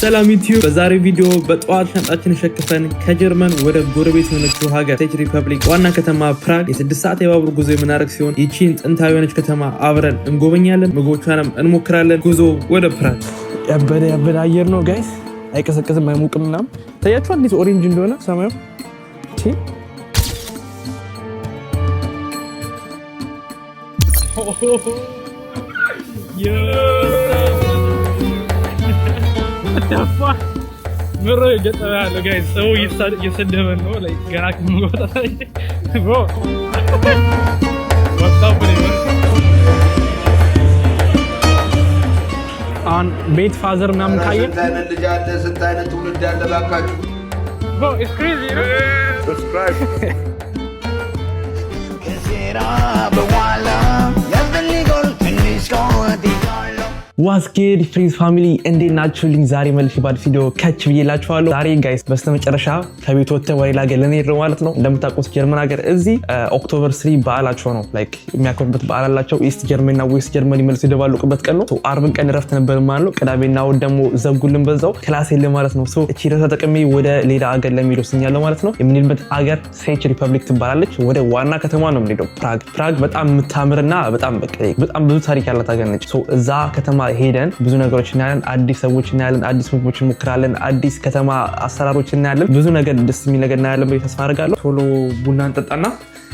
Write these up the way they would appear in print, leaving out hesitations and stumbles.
ሰላም ዩቲዩብ በዛሬ ቪዲዮ በጠዋት ሻንጣችን ሸክፈን ከጀርመን ወደ ጎረቤት የሆነችው ሀገር ቼክ ሪፐብሊክ ዋና ከተማ ፕራግ የ6 ሰዓት የባቡር ጉዞ የምናደርግ ሲሆን ይቺን ጥንታዊ የሆነች ከተማ አብረን እንጎበኛለን፣ ምግቦቿንም እንሞክራለን። ጉዞ ወደ ፕራግ። ያበደ አየር ነው ጋይስ፣ አይቀሰቅስም አይሞቅም ምናምን። ታያችኋል እንዴት ኦሬንጅ እንደሆነ ሰማዩ። ምሮ የገጠመ ያለው ጋይስ ሰው እየሰደበን ነው ላይ ገና ከመውጣት ላይ ብሮ ወጣው ብለህ አን ቤት ፋዘር ምናምን ካየ ስንት አይነት ትውልድ ያለ ባካችሁ bro it's crazy you know? Subscribe ዋስኬድ ፍሪዝ ፋሚሊ እንዴት ናችሁልኝ? ዛሬ መልሼ በአዲስ ቪዲዮ ከች ብዬላችኋለሁ። ዛሬ ጋይስ በስተመጨረሻ ከቤት ወጥተን ወደ ሌላ ሀገር ልንሄድ ነው ማለት ነው። እንደምታውቁት ጀርመን ሀገር እዚህ ኦክቶበር 3 በዓላቸው ነው፣ ላይክ የሚያከብሩበት በዓል አላቸው። ኢስት ጀርመን እና ዌስት ጀርመን መልስ የደባለቁበት ቀን ነው። አርብን ቀን እረፍት ነበር ማለት ነው። ቅዳሜና እሑድ ደግሞ ዘጉልን በዛው ክላስ የለ ማለት ነው። እቺ ረታ ተጠቅሜ ወደ ሌላ ሀገር ለሚሄድ ወስኛለሁ ማለት ነው። የምንሄድበት ሀገር ቼክ ሪፐብሊክ ትባላለች። ወደ ዋና ከተማ ነው የምንሄደው ፕራግ። ፕራግ በጣም የምታምርና በጣም ብዙ ታሪክ ያላት ሀገር ነች። እዛ ከተማ ሄደን ብዙ ነገሮች እናያለን፣ አዲስ ሰዎች እናያለን፣ አዲስ ምግቦች እንሞክራለን፣ አዲስ ከተማ አሰራሮች እናያለን። ብዙ ነገር ደስ የሚል ነገር እናያለን ብዬ ተስፋ አደርጋለሁ። ቶሎ ቡና እንጠጣና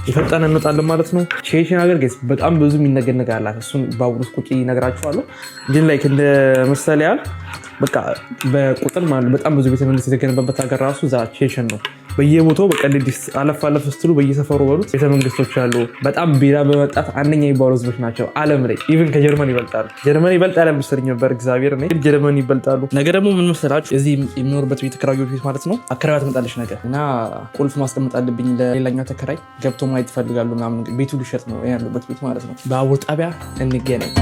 የፈጠነ እንወጣለን ማለት ነው። ቼሽን ሀገር ጋይስ በጣም ብዙ የሚነገር ነገር አላት። እሱን ባቡር ውስጥ ቁጭ እነግራችኋለሁ። ግን ላይክ እንደ ምሳሌ ያህል በቃ በቁጥር ማለት በጣም ብዙ ቤተ መንግስት የተገነባበት ሀገር ራሱ እዛ ቼሽን ነው። በየቦታው በቃ እንዲህ አለፍ ስትሉ በየሰፈሩ በሉት ቤተ መንግስቶች አሉ። በጣም ቢራ በመጣት አንደኛ የሚባሉ ህዝቦች ናቸው ዓለም ላይ። ኢቭን ከጀርመን ይበልጣሉ። ጀርመን ይበልጣል መሰለኝ ነበር እግዚአብሔር ነው፣ ግን ጀርመን ይበልጣሉ። ነገ ደግሞ ምን መሰላችሁ? እዚህ የሚኖርበት ቤት ተከራዮች ቤት ማለት ነው አከራይዋ ትመጣለች ነገር እና ቁልፍ ማስቀመጥ አለብኝ ለሌላኛው ተከራይ። ገብቶ ማየት ይፈልጋሉ ምናምን። ቤቱ ሊሸጥ ነው ያሉበት ቤት ማለት ነው። ባቡር ጣቢያ እንገናኝ።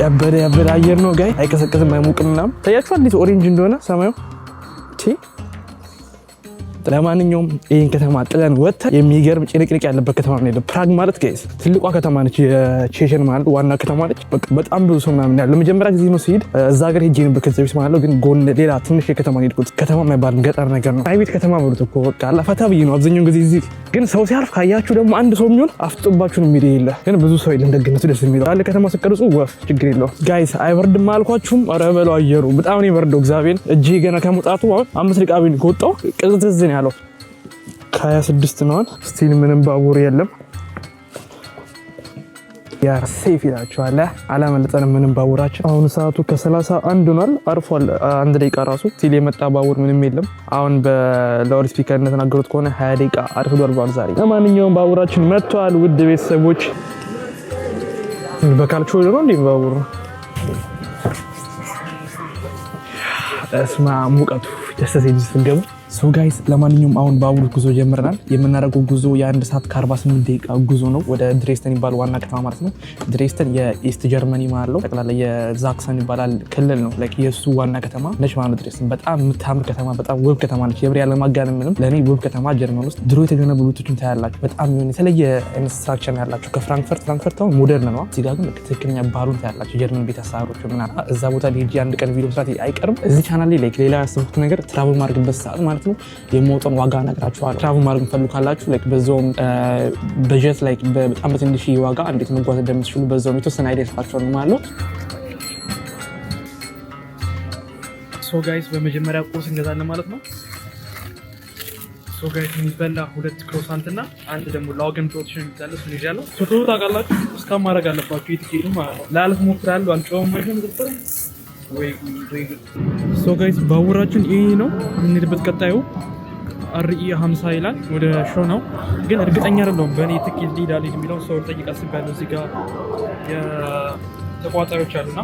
ያበደ አየር ነው ጋይ፣ አይቀሰቅስም አይሞቅም ምናምን። ታያችኋል እንዴት ኦሬንጅ እንደሆነ ሰማዩ። ለማንኛውም ይህን ከተማ ጥለን ወጥተን የሚገርም ጭንቅንቅ ያለበት ከተማ ነው። ፕራግ ማለት ጋይስ ትልቋ ከተማ ነች፣ የቼሽን ማለት ዋና ከተማ ነች። በጣም ብዙ ሰው ምናምን ያለው ለመጀመሪያ ጊዜ ነው ሲሄድ እዛ ሀገር ሄጄ ነበር ከዚህ በፊት ማለት ነው። ግን ጎን ሌላ ትንሽ የከተማ ነው የሄድኩት። ከተማ የማይባል ገጠር ነገር ነው። ፕራይቬት ከተማ ማለት እኮ በቃ አላፈታ ብዬ ነው አብዛኛውን ጊዜ እዚህ። ግን ሰው ሲያልፍ ካያችሁ ደግሞ አንድ ሰው የሚሆን አፍጥባችሁ ነው የሚሄድ የለ። ግን ብዙ ሰው የለም። ደግነቱ ደስ የሚለው አለ። ከተማ ስቀርጹ ወፍ ችግር የለውም ጋይስ። አይበርድም አልኳችሁም። ኧረ በለው አየሩ በጣም ነው የበረደው። እግዚአብሔር እጄ ገና ከመውጣቱ አሁን 5 ደቂቃ ቤት ከወጣሁ ቅዝቅዝ ነው ያለው። ከ26 ነው ስቲል ምንም ባቡር የለም። ያ ሴፍ ይላችኋል። አላመለጠንም ምንም ባቡራችን። አሁን ሰዓቱ ከ31 ሆኗል። አርፏል 1 ደቂቃ ራሱ። ስቲል የመጣ ባቡር ምንም የለም። አሁን በላውድ ስፒከር እንደተናገሩት ከሆነ 20 ደቂቃ አርፍዷል ባል ዛሬ። ለማንኛውም ባቡራችን መጥቷል። ውድ ቤተሰቦች በካልቾ ነው እንዴ ባቡሩ? እስማ ሙቀቱ ደስ ሲል ስንገቡ ሶ ጋይስ ለማንኛውም አሁን ባቡር ጉዞ ጀምረናል። የምናደርገው ጉዞ የ1 ሰዓት ከ48 ደቂቃ ጉዞ ነው ወደ ድሬስተን ይባል ዋና ከተማ ማለት ነው። ድሬስተን የኢስት ጀርመኒ ማለት ነው። ጠቅላላ የዛክሰን ይባላል ክልል ነው። ላይክ የሱ ዋና ከተማ ነች ማለት ነው። ድሬስተን በጣም የምታምር ከተማ፣ በጣም ውብ ከተማ ነች። የብሬ ያለ ማጋነን ምንም ለኔ ውብ ከተማ ጀርመን ውስጥ ድሮ የተገነቡ ቤቶችን ታያላችሁ። በጣም የሆነ የተለየ ኢንስትራክቸር ነው ያላችሁ ከፍራንክፈርት አሁን ሞደርን ነው። እዚህ ጋር ግን ትክክለኛ ባህሉን ታያላችሁ። ጀርመን ቤት አሰራሮች ምናምን እዛ ቦታ ሄጄ አንድ ቀን ቪዲዮ መስራት አይቀርም። እዚህ ቻናል ላይ ሌላ ያሰብኩት ነገር ትራቭል ማድረግበት ሰዓት ማለት ነው የሞተን ዋጋ ነግራችኋለሁ። ትራቭል ማድረግ ፈልጋላችሁ ላይክ በዛውም በጀት ላይክ በጣም በትንሽ ዋጋ እንዴት መጓዝ እንደምትችሉ በዛውም የተወሰነ አይዲያ ይሰጣችኋል ማለት ነው። ሶ ጋይስ በመጀመሪያ ቁርስ እንገዛለን ማለት ነው። ሶ ጋይስ የሚበላ 2 ክሮሳንት እና አንድ ደግሞ ላውገን ፕሮቲን ይዛለ እሱን ይዣለሁ። ቶሎ ታውቃላችሁ እስካሁን ማድረግ አለባችሁ የትኬቱ ማለት ነው። ላልፍ ሞክራለሁ አልጨውም አይደለም ዘፈረ ወይ ሶ ጋይስ ባቡራችን ይሄ ነው የምንሄድበት። ቀጣዩ አርኢ 50 ይላል ወደ ሾ ነው፣ ግን እርግጠኛ አይደለሁም በእኔ ትኬት ሊዳል የሚለው ሰው ጠይቅ አስቤያለሁ። እዚህ ጋር የተቋጣሪዎች አሉና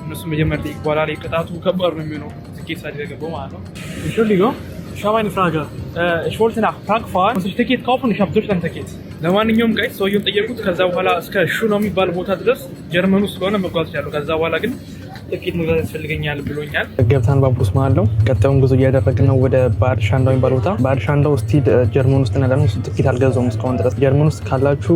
እነሱ መጀመሪያ ጠይቅ፣ በኋላ ላይ ቅጣቱ ከባድ ነው የሚሆነው ትኬት ሳይገባው ማለት ነው። Entschuldigung, ich habe eine Frage. Ich wollte nach Prag fahren, muss ich Ticket kaufen? Ich habe Deutschland-Ticket. ለማንኛውም ጋይስ ሰውየውን ጠየቁት። ከዛ በኋላ እስከ ሹ ነው የሚባል ቦታ ድረስ ጀርመን ውስጥ ስለሆነ መጓዝ ይችላሉ። ከዛ በኋላ ግን ጥቂት መግዛት ያስፈልገኛል ብሎኛል። ገብተን ባቡስ ማለት ነው። ቀጣዩን ጉዞ እያደረግን ነው ወደ ባህር ሻንዳው የሚባል ቦታ። ባህር ሻንዳው ስቲል ጀርመን ውስጥ ያለ ነው። ጥቂት አልገዛውም እስካሁን ድረስ። ጀርመን ውስጥ ካላችሁ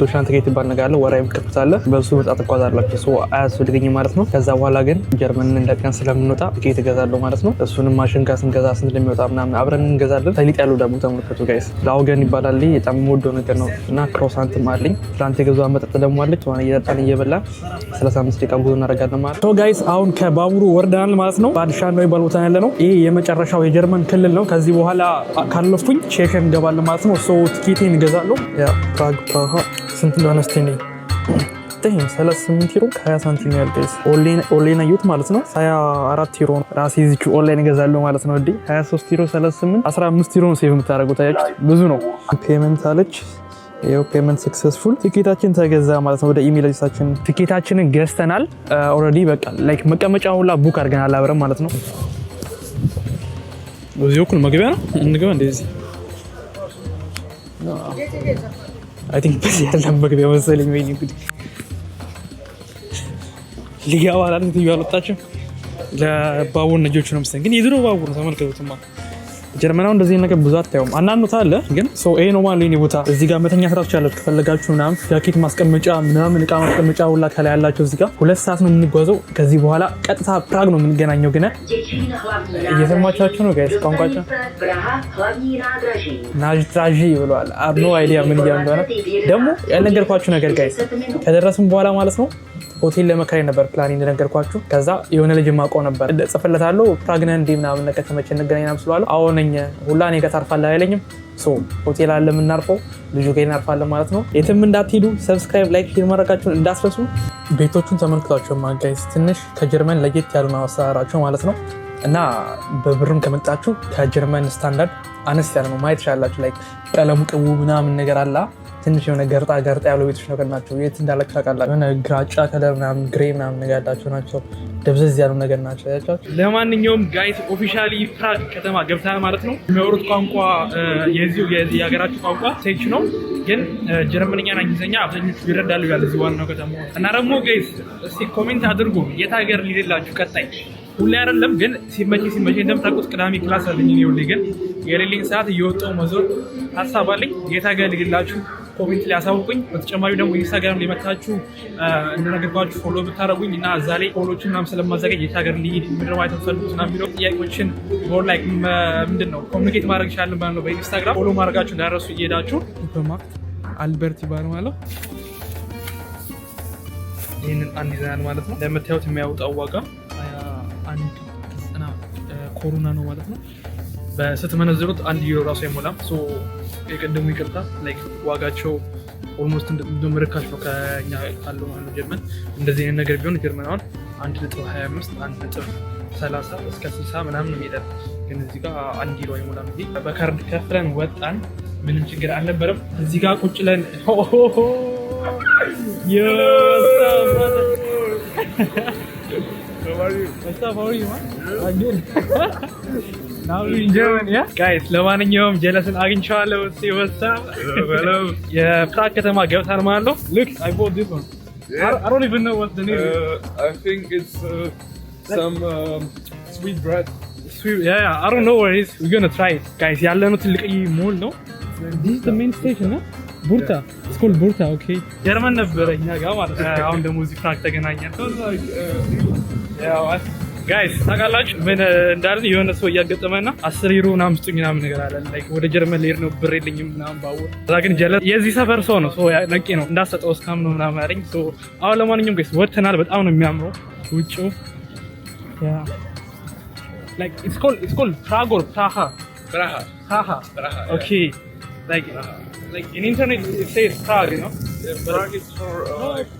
ዶሽላንድ ትኬት ይባል ነገር አለ። ወራዊ ምክፍት አለ። በሱ በጣም ትጓዛላችሁ። ሶ አያስፈልገኝም ማለት ነው። ከዛ በኋላ ግን ጀርመንን እንደቀን ስለምንወጣ ትኬት እገዛለሁ ማለት ነው። እሱንም ማሽን ጋር ስንገዛ ስንት እንደሚወጣ ምናምን አብረን እንገዛለን። ሰሊጥ ያለው ደግሞ ተመልከቱ ጋይስ። ላውገን ይባላል። በጣም የምወደው ነገር ነው እና ክሮሳንትም አለኝ። ትላንት የገዛው መጠጥ ደግሞ አለች። እየጠጣን እየበላን 35 ደቂቃ ጉዞ እናደርጋለን ማለት ነው። ጋይስ አሁን ከባቡሩ ወርደናል ማለት ነው። ባህር ሻንዳው የሚባል ቦታ ያለ ነው። ይሄ የመጨረሻው የጀርመን ክልል ነው። ከዚህ በኋላ ካለፍኩኝ ቼክን እንገባለን ማለት ነው። ሶ ትኬቴን እገዛለሁ። ፕራግ ስንት እንደሆነ እስቲ ነኝ 38 ዩሮ ከ20 ሳንቲም ያህል ጋይስ። ኦንላይን አየሁት ማለት ነው 24 ዩሮ ነው። ራሴ እዚች ኦንላይን እገዛለሁ ማለት ነው። 23 ዩሮ 38 15 ዩሮ ነው ሴቭ የምታደርጉት። አያችሁት ብዙ ነው። ፔመንት አለች። ይሄው ፔመንት ሰክሰስፉል። ቲኬታችን ተገዛ ማለት ነው። ወደ ኢሜል አድሬሳችን ቲኬታችንን ገዝተናል ኦልሬዲ። በቃ ላይክ መቀመጫው ሁላ ቡክ አድርገናል አብረን ማለት ነው። እዚህ በኩል መግቢያ ነው እንገባ እንደዚህ አይ ቲንክ በዚህ ያለ መግቢያ መሰለኝ። ወይኔ እንግዲህ ሊገባ አላለት ይያሉታችሁ ለባቡር ነጆቹ ነው መሰለኝ። ግን የድሮ ባቡር ነው ተመልከቱትማ። ጀርመናው እንደዚህ ነገር ብዙ አታዩም። አንዳንዱ ታለ ግን ሶ ይሄ ነው ማለት ነው ቦታ። እዚህ ጋር መተኛ ስራዎች ያላችሁ ከፈለጋችሁ ምናምን ጃኬት ማስቀመጫ ምናምን እቃ ማስቀመጫ ሁላ ከላይ ያላችሁ እዚህ ጋር 2 ሰዓት ነው የምንጓዘው። ከዚህ በኋላ ቀጥታ ፕራግ ነው የምንገናኘው። ግን እየሰማቻችሁ ነው ጋይስ ቋንቋቸው ናጅትራጂ ብለዋል። አብኖ አይዲያ ምን እያሉ እንደሆነ ደግሞ ያልነገርኳችሁ ነገር ጋይስ ከደረስን በኋላ ማለት ነው ሆቴል ለመከራየት ነበር ፕላን እንደነገርኳችሁ። ከዛ የሆነ ልጅ ማውቀው ነበር ጽፍለታለሁ ፕራግ ነህ እንዴ ምናምን ነገር ከመቼ እንገናኝ ምናምን ስለዋለሁ። አዎ ነኝ ሁላ እኔ ጋር ታርፋለህ አይለኝም። ሶ ሆቴል አለ የምናርፈው ልጁ ጋር እናርፋለን ማለት ነው። የትም እንዳትሄዱ ሰብስክራይብ፣ ላይክ፣ ሼር ማድረጋችሁን እንዳትረሱ። ቤቶቹን ተመልክቷቸው ጋይስ ትንሽ ከጀርመን ለየት ያሉ ነው አሰራራቸው ማለት ነው። እና በብርም ከመጣችሁ ከጀርመን ስታንዳርድ አነስ ያለ ነው ማየት ይችላላችሁ። ላይክ ቀለሙ ቅቡ ምናምን ነገር አላ ትንሽ የሆነ ገርጣ ያሉ ቤቶች ነገር ናቸው። የት እንዳለች ታውቃላችሁ? የሆነ ግራጫ ከለር ምናምን ግሬ ምናምን ነገር ያላቸው ናቸው። ደብዘዝ ያሉ ነገር ናቸው ያቻችሁ። ለማንኛውም ጋይስ ኦፊሻሊ ፕራግ ከተማ ገብተናል ማለት ነው። የሚያወሩት ቋንቋ የሀገራችሁ ቋንቋ ሴች ነው፣ ግን ጀርመንኛና እንግሊዝኛ አብዛኞቹ ይረዳሉ ያለ እዚህ ዋናው ከተማ። እና ደግሞ ጋይስ እስቲ ኮሜንት አድርጉ የት ሀገር ሊሄድላችሁ ቀጣይ። ሁሌ አይደለም ግን ሲመቼ እንደምታውቁት ቅዳሜ ክላስ አለኝ ነው። ሁሌ ግን የሌሊን ሰዓት እየወጣው መዞር ሀሳብ አለኝ። የት ሀገር ሊሄድላችሁ ኮሜንት ላይ አሳውቁኝ። በተጨማሪ ደግሞ ኢንስታግራም ላይ መታችሁ እንደነገርኳችሁ ፎሎ ብታረጉኝ እና እዛ ላይ ፎሎዎችን ምናምን ስለማዘጋጅ የት ሀገር ሊሄድ ምድር ማየት ተፈልጉት ና የሚለው ጥያቄዎችን ሞር ላይክ ምንድን ነው ኮሚኒኬት ማድረግ ይችላለን ማለት ነው። በኢንስታግራም ፎሎ ማድረጋችሁ እንዳረሱ እየሄዳችሁ ሱፐርማርኬት አልበርት ይባል ማለት ይህንን አንድ ይዘናል ማለት ነው። እንደምታዩት የሚያወጣው ዋጋ 21 ኮሮና ነው ማለት ነው። በስትመነዝሩት 1 ዩሮ ራሱ አይሞላም። የቀደሙ ይቅርታ ላይክ ዋጋቸው ኦልሞስት እንደም ርካሽ ነው ከኛ ካለው ማለት ነው። ጀርመን እንደዚህ አይነት ነገር ቢሆን ጀርመን አሁን 1.25 1.30 እስከ 60 ምናምን የሚሄደው ግን እዚህ ጋር 1 ዩሮ አይሞላም። እንጂ በካርድ ከፍለን ወጣን፣ ምንም ችግር አልነበረም። እዚህ ጋር ቁጭ ለን Now we're in Germany, yeah? Guys, ለማንኛውም ጀለስን አግኝቼዋለሁ። የፕራግ ከተማ ገብተናል ማለት ነው። Look, I bought this one. I don't even know what the name is. I think it's some sweet bread. Sweet, yeah, I don't know where it is. We're gonna try it. Guys, ያለነው ትልቅ ሞል ነው። This is the main station, huh? ቡርታ it's called ቡርታ። Okay. ጀርመን ነበረ እኛ ጋር ማለት ነው። አሁን ደግሞ እዚህ ፕራግ ተገናኘን። ጋይስ ታውቃላችሁ ምን እንዳልን የሆነ ሰው እያገጠመና 10 ዩሮ ምናምን ስጡኝ ምናምን ነገር አለ። ላይክ ወደ ጀርመን ልሄድ ነው ብር የለኝም ምናምን ባወር እዛ ግን ጀለስ የዚህ ሰፈር ሰው ነው። ነቄ ነው እንዳሰጠው እስካም ነው ምናምን አለኝ። አሁን ለማንኛውም ጋይስ ወጥተናል። በጣም ነው የሚያምረው ውጪው። ላይክ it's called Prague or Praha. Okay. Like in internet it says Prague, you know. Yeah, Prague is for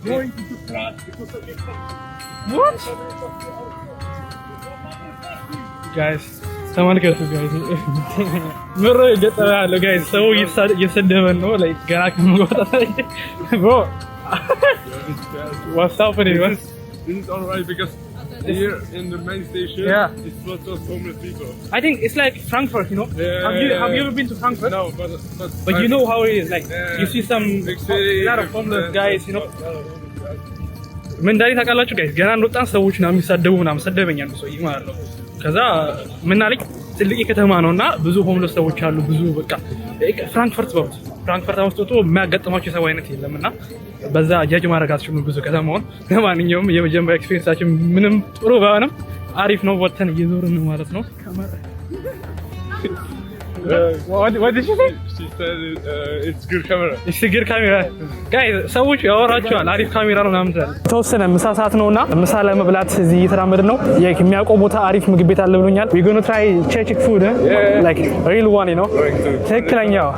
going to Prague because of it. What? Guys, ተመልከቱ ጋይስ ምሮ የገጠረ ያለው ጋይስ ሰው እየሰደበን ነው። ላይ ገና ከመግባታ bro what's happening? This is alright because here in the main station it's full of homeless people. I think it's like Frankfurt, you know. Have you ever been to Frankfurt? No, but you know how it is. Like you see some a lot of homeless guys, you know. ምን እንዳለኝ ታውቃላችሁ ጋይስ? ገና እንደወጣን ሰዎች ነው የሚሳደቡ ምናምን ሰደበኛል ሰውዬ ማለት ነው። ከዛ ምን አለኝ ትልቅ ከተማ ነውና ብዙ ሆምለስ ሰዎች አሉ። ብዙ በቃ ፍራንክፈርት በሩት ፍራንክፈርት ውስጥ ወጥቶ የሚያጋጥማቸው የሰው አይነት የለምና በዛ ጃጅ ማድረግ አትችሉም ብዙ ከተማውን። ለማንኛውም የመጀመሪያ ኤክስፒሪየንሳችን ምንም ጥሩ ባይሆንም አሪፍ ነው። ወጥተን እየዞርን ነው ማለት ነው። What did she say? She said it's good camera. It's a good camera. Guys, ሰዎች ያወራቸዋል አሪፍ ካሜራ ነው ምናምን ትላለህ። ተወሰነ ምሳ ሰዓት ነውና ምሳ ለመብላት እዚህ እየተራመድን ነው። የሚያውቀው ቦታ አሪፍ ምግብ ቤት አለ ብሎኛል። We going to try Czech food, like real one, you know? ትክክለኛው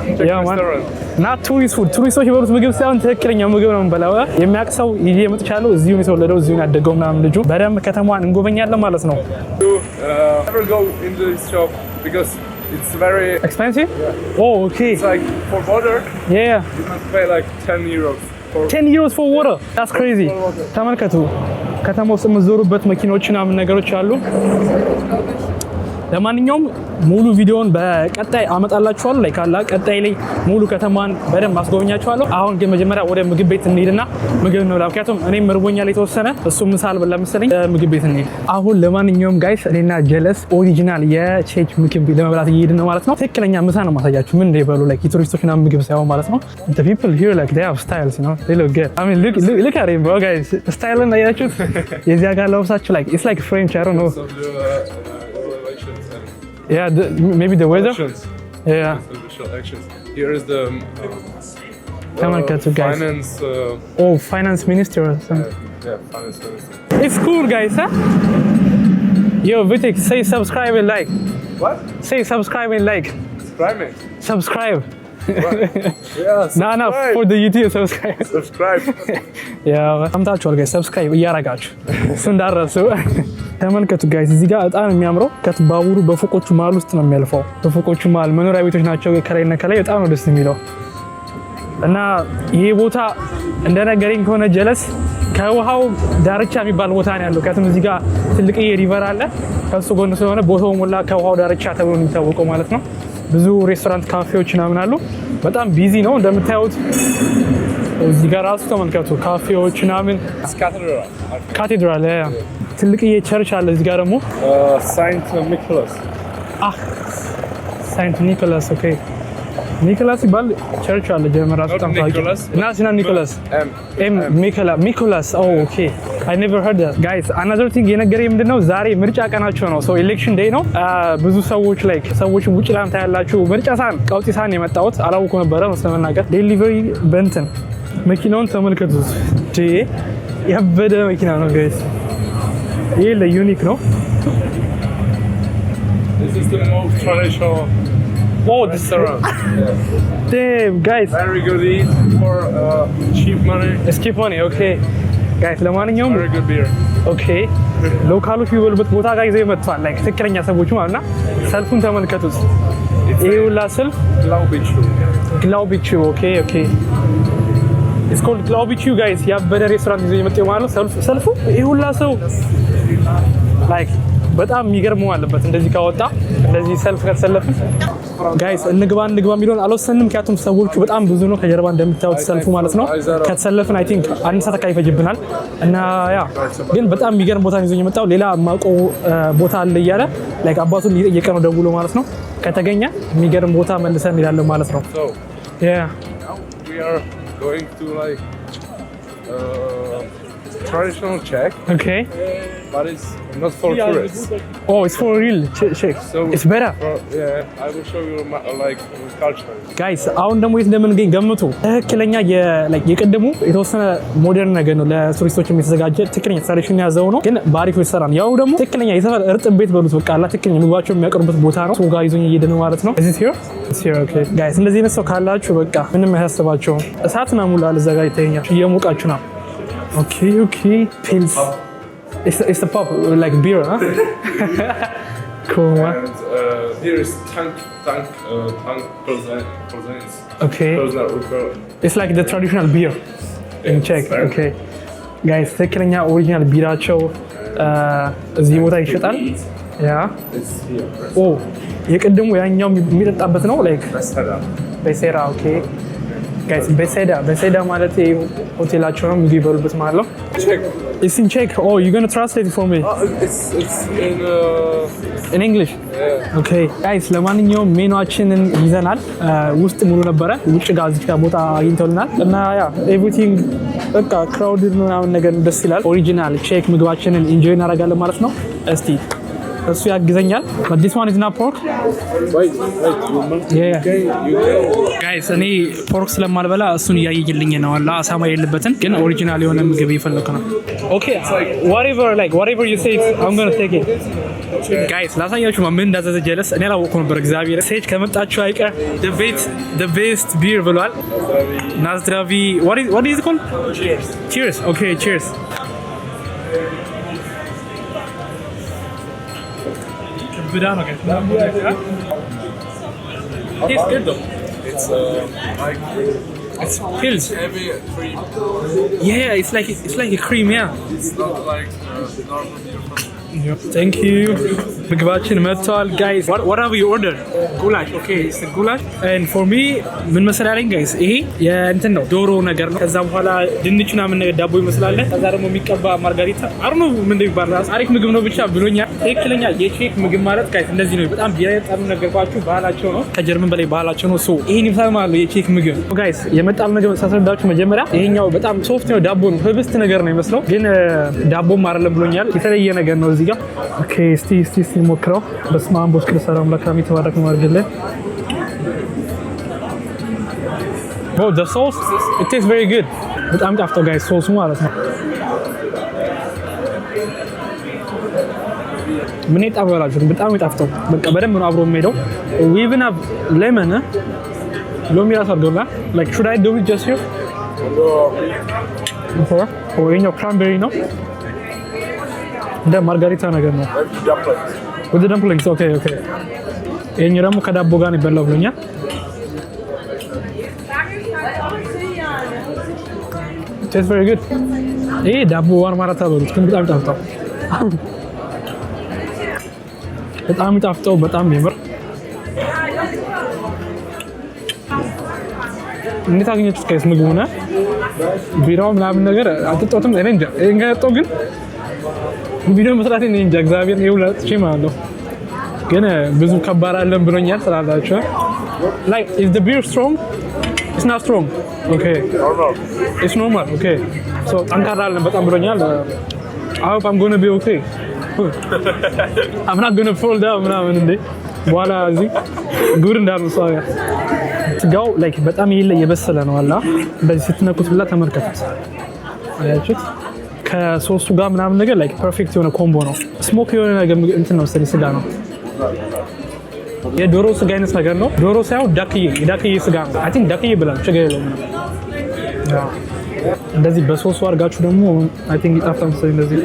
not tourist food. ቱሪስቶች የሚበሉት ምግብ ሳይሆን ትክክለኛው ምግብ ነው የምንበላው። የሚያውቅ ሰው ይዤ መጥቻለሁ። እዚሁ ነው የተወለደው፣ እዚሁ ነው ያደገው ምናምን ልጁ። በደንብ ከተማዋን እንጎበኛለን ማለት ነው። Never go in this shop because it's very expensive? Yeah. Oh, okay. It's like for water. Yeah. You must pay like 10 euros. 10 euros for water. That's crazy. ተመልከቱ ከተማ ውስጥ የምትዞሩበት መኪኖች ምናምን ነገሮች አሉ። ለማንኛውም ሙሉ ቪዲዮውን በቀጣይ አመጣላችኋለሁ። ላይ ካላ ቀጣይ ላይ ሙሉ ከተማን በደንብ አስጎበኛችኋለሁ። አሁን ግን መጀመሪያ ወደ ምግብ ቤት እንሄድና ምግብ እንብላ። ምክንያቱም እኔም እርቦኛል የተወሰነ እሱ ምሳል በላ መሰለኝ። ምግብ ቤት እንሄድ አሁን። ለማንኛውም ጋይስ እኔና ጀለስ ኦሪጂናል የቼክ ምግብ ቤት ለመብላት እየሄድን ነው ማለት ነው። ትክክለኛ ምሳ ነው ማሳያችሁ። ምን እንደይበሉ like የቱሪስቶች ምናምን ምግብ ሳይሆን ማለት ነው። The people here like they have styles, you know. They look good. I mean look at him bro guys. Style እና ያያችሁት የዚያ ጋር ለብሳችሁ like it's like French, I don't know. Yeah, maybe the weather. Yeah. Here is the finance. Finance minister or something. Yeah, finance minister. It's cool, guys, huh? Yo, Vitek, say subscribe and like. What? Say subscribe and like. Subscribe. Yeah. No, for the YouTube subscribe. Yeah, ሰምታችኋል ጋይስ ሰብስክራይብ እያረጋችሁ እንዳረሱ ተመልከቱ ጋይስ። እዚህ ጋር በጣም የሚያምረው ባቡሩ በፎቆቹ መሀል ውስጥ ነው የሚያልፈው። በፎቆቹ መሀል መኖሪያ ቤቶች ናቸው ከላይና ከላይ በጣም ነው ደስ የሚለው። እና ይሄ ቦታ እንደነገረኝ ከሆነ ጀለስ ከውሃው ዳርቻ የሚባል ቦታ ነው ያለው። ከትም እዚህ ጋር ትልቅዬ ሪቨር አለ ከሱ ጎን ስለሆነ ቦታው ሞላ ከውሃው ዳርቻ ተብሎ ነው የሚታወቀው ማለት ነው። ብዙ ሬስቶራንት ካፌዎች ምናምን አሉ። በጣም ቢዚ ነው እንደምታዩት። እዚህ ጋር ራሱ ተመልከቱ ካፌዎች ምናምን። ካቴድራል ትልቅዬ ቸርች አለ። እዚህ ጋር ደግሞ ሳይንት ኒኮላስ ሳይንት ኒኮላስ ኦኬ ኒኮላስ ይባል ቸርች አለ ጀርመን ራሱ በጣም ታዋቂ ናሲና ኒኮላስ ሚኮላስ ኦኬ I never heard that guys. Another thing የነገረኝ ምንድነው ዛሬ ምርጫ ቀናቸው ነው። so election day ነው። ብዙ ሰዎች like ሰዎች ውጭ ላይ ታያላችሁ። ምርጫ ሳን ቀውጢ ሳን የመጣሁት አላውቁ ነበረ ስለመናገር። ዴሊቨሪ በእንትን መኪናውን ተመልከቱት። ያበደ መኪና ነው ጋይስ። ይሄ ለዩኒክ ነው። This is the most traditional restaurant. Damn guys, very good eat for cheap money. It's cheap money, okay guys. ለማንኛውም very good beer. Okay ሎካሎች የሚበሉበት ቦታ ጋር ይዘው መጥቷል። like ትክክለኛ ሰዎች ማለትና ሰልፉን ተመልከቱት። ይሄ ሁላ ሰልፍ ግላውቢቹ okay it's called ግላውቢቹ guys። ያበደ ሬስቶራንት ይዘው የመጣው ማለት ሰልፉ ይሄ ሁላ ሰው like በጣም የሚገርመው አለበት እንደዚህ ካወጣ እንደዚህ ሰልፍ ከተሰለፍን ጋይስ እንግባ የሚለውን አልወሰንም። ምክንያቱም ሰዎቹ በጣም ብዙ ነው ከጀርባ እንደምታዩት ሰልፉ ማለት ነው። ከተሰለፍን አይ ቲንክ አንድ ሰዓት አካባቢ ይፈጅብናል። እና ያ ግን በጣም የሚገርም ቦታ ይዞኝ የመጣው ሌላ ማውቀው ቦታ አለ እያለ ላይክ አባቱን እየጠየቀ ነው ደውሎ ማለት ነው። ከተገኘ የሚገርም ቦታ መልሰን እንሄዳለን ማለት ነው። Yeah, we are going to like traditional Czech. Okay. But it's not for tourists. Oh, it's for real Czech. So it's better. Yeah, I will show you like culture. Guys, አሁን ደግሞ የት እንደምንገኝ ገምቱ። ትክክለኛ የቀደሙ የተወሰነ ሞደርን ነገር ነው ለቱሪስቶች የተዘጋጀ ትክክለኛ ትራዲሽን ያዘው ነው፣ ግን ባሪፍ ይሰራ ነው። ያው ደግሞ ትክክለኛ የሰፈር እርጥብ ቤት በሉት በቃ አላ ትክክለኛ ምግባቸው የሚያቀርቡበት ቦታ ነው። ሶጋ ይዞኝ እየሄድን ማለት ነው። እዚህ here? It's here, okay. Guys, እንደዚህ አይነት ሰው ካላችሁ በቃ ምንም አያሳስባችሁም። እሳት ነው ሙላ ለዘጋ ይተኛል እየሞቃችሁ ነው። Okay. Pills. It's the pop like beer, huh? Cool. And here is tank Pilsner. Okay. Pilsner. It's like the traditional beer in Czech. Okay. Guys, ትክክለኛ ኦሪጂናል ቢራቸው እዚህ ቦታ ይሸጣል። Yeah. It's here. የቅድሙ ያኛው የሚጠጣበት ነው like Besera. Besera, okay. ጋይስ በሴዳ ማለት ሆቴላቸው ነው ምግብ ይበሉበት ማለት ነው። It's in Czech. Oh, you're gonna translate it for me? It's in English? Yeah. Okay. Guys, ለማንኛውም ሜኑአችንን ይዘናል። ውስጥ ሙሉ ነበረ። ውጭ ጋር እዚህ ጋር ቦታ አግኝተውልናል እና ያ ኤቭሪቲንግ በቃ ክራውድድ ምናምን ነገር ደስ ይላል። ኦሪጂናል ቼክ ምግባችንን ኢንጆይ እናደርጋለን ማለት ነው። እስቲ እሱ ያግዘኛል። But this one is not pork. wait. Yeah. Guys, እኔ ፖርክ ስለማልበላ እሱን እያየልኝ ነው አላ አሳማ የለበትን ግን ኦሪጂናል የሆነ ምግብ እየፈለኩ ነው። Okay, whatever you say, I'm going to take it. Guys, ላሳያችሁ ምን እንዳዘዘ ጀለስ እኔ አላወኩም ነበር። እግዚአብሔር ሴጅ ከመጣችሁ አይቀር the best beer ብሏል። ናዝድራቪ what is it called? Cheers. Okay, cheers. Tastes good though. It's It's pills. heavy cream. Yeah, it's like a cream, yeah. It's not like normal beer from Thank you. ምግባችን መጥቷል guys. What have you ordered? Goulash. Okay, it's a goulash. And for me ምን መሰላለኝ guys? ይሄ የእንትን ነው ዶሮ ነገር ነው። ከዛ በኋላ ድንቹና ምን ዳቦ ይመስላል። ከዛ ደግሞ የሚቀባ ማርጋሪታ አርኖ ምን እንደሚባል አሪፍ ምግብ ነው ብቻ ብሎኛል። ትክክለኛ የቼክ ምግብ ማለት guys እንደዚህ ነው። በጣም ቢያጣሉ ነገርኳችሁ ባህላቸው ነው። ከጀርመን በላይ ባህላቸው ነው። ሶ ይሄን ይመስላል ማለት ነው የቼክ ምግብ። guys የመጣል ምግብ ሳስረዳችሁ መጀመሪያ ይሄኛው በጣም ሶፍት ነው ዳቦ ነው። ህብስት ነገር ነው የሚመስለው ግን ዳቦም አይደለም ብሎኛል። የተለየ ነገር ነው እዚህ ጋር። ኦኬ እስቲ ሞክረው። በስመ አብ ወወልድ ወመንፈስ ቅዱስ ለካሚ ተባረክ ነው አድርገልን። Oh, the sauce, it tastes very good. በጣም ጣፍጦ guys ሶሱ ማለት ነው። ምን ይጣበላችሁ በጣም ይጣፍጠው። በቃ በደንብ ነው አብሮ የሚሄደው። We even have lemon. ሎሚ ራሱ አድርገውና like should I do it just here? or in your cranberry ነው እንደ ማርጋሪታ ነገር ነው። with the dumplings. Okay. ይሄኛው ደግሞ ከዳቦ ጋር ነው ይበላው ብሎኛል። Tastes very good. ይሄ ዳቦ ዋን ማራታ በሉት ግን በጣም ይጣፍጣል። በጣም ይጣፍጣው በጣም ይምር። እንዴት አገኛችሁት ከስ ምግቡ ነው? ቢራው ምናምን ነገር አጥጦትም እኔ እንጃ እንገጠው ግን ቪዲዮ መስራት እኔ እንጃ እግዚአብሔር ነው ለጥቼ ማለት ነው። ግን ብዙ ከባድ አይደለም ብሎኛል ስላላችሁ። Like is the beer strong? It's not strong. Okay. It's normal. Okay. So ጠንካራ አይደለም በጣም ብሎኛል። I hope I'm going to be okay. I'm not going to fall down ምናምን እንዴ በኋላ እዚህ ጉድ እንዳልመሳው ያ ስጋው like በጣም የበሰለ ነው አላ በዚህ ስትነኩት ብላ ተመልከቱት። አያችሁት? ከሶሱ ጋር ምናምን ነገር like perfect የሆነ ኮምቦ ነው። ስሞክ የሆነ ነገር እንትን ነው ስጋ ነው። የዶሮ ስጋ አይነት ነገር ነው። ዶሮ ሳይሆን ዳክዬ ስጋ ነው። I think ዳክዬ ብላል ችግር የለውም። እንደዚህ በሶሱ አድርጋችሁ ደግሞ I think ይጣፍጣል መሰለኝ እንደዚህ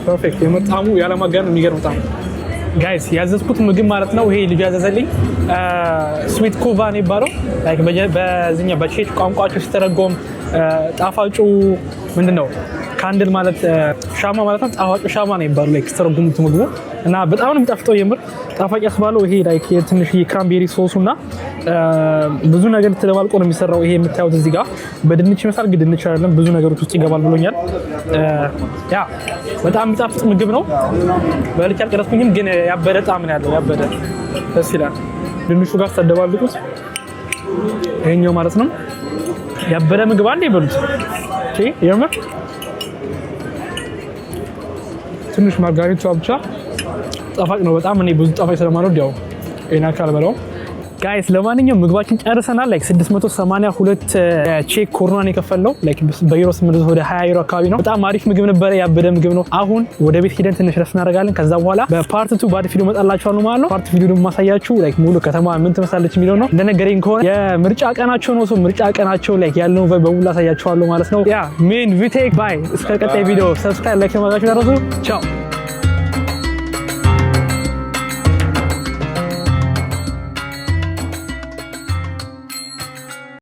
ፐርፌክት የመጣሙ ያለማጋነን የሚገርም ጣም ጋይስ ያዘዝኩት ምግብ ማለት ነው። ይሄ ልጅ ያዘዘልኝ ስዊት ኮቫ ነው ይባላል። ላይክ በዚህኛ በቼክ ቋንቋቸው ሲተረጎም ጣፋጩ ምንድነው ካንድል ማለት ሻማ ማለት ነው። ጣፋጩ ሻማ ነው ይባላል ላይክ ሲተረጎሙት ምግቡ እና በጣም ነው የሚጣፍጠው የምር ጣፋጭ ያስባለው። ይሄ ላይክ ትንሽ ክራምቤሪ ሶሱና ብዙ ነገር ተደባልቆ ነው የሚሰራው። ይሄ የምታዩት እዚህ ጋር በድንች ይመስላል ግን ድንች አይደለም፣ ብዙ ነገሮች ውስጥ ይገባል ብሎኛል። ያ በጣም የሚጣፍጥ ምግብ ነው። በልቼ አልጨረስኩኝም ግን ያበደ ጣዕም ነው ያለው። ያበደ ደስ ይላል። ድንቹ ጋር ተደባልቁት ይሄኛው ማለት ነው ያበደ ምግብ አለ ይበሉት። እሺ የምር ትንሽ ማርጋሪታ ብቻ ጣፋጭ ነው በጣም። እኔ ብዙ ጣፋጭ ስለማልወድ ያው እኔ ካልበላው ጋይስ ለማንኛውም ምግባችን ጨርሰናል። ላይክ 682 ቼክ ኮሮናን የከፈለው ላይክ በዩሮ 800 ወደ 20 ዩሮ አካባቢ ነው። በጣም አሪፍ ምግብ ነበር፣ ያበደ ምግብ ነው። አሁን ወደ ቤት ሄደን ትንሽ ረፍት እናደርጋለን። ከዛ በኋላ በፓርት 2 ባድ ቪዲዮ መጣላችኋለሁ ማለት ነው። ፓርት ቪዲዮ ደግሞ ማሳያችሁ ላይክ ሙሉ ከተማ ምን ትመስላለች የሚለው ነው። እንደነገረኝ ከሆነ የምርጫ ቀናቸው ነው። ምርጫ ቀናቸው ላይክ ያለውን ቫይብ በሙሉ አሳያችኋለሁ ማለት ነው። ያ ሜን ቪቴክ ባይ እስከ ቀጣይ ቪዲዮ ሰብስክራይብ ላይክ ማድረጋችሁን አትርሱ። ቻው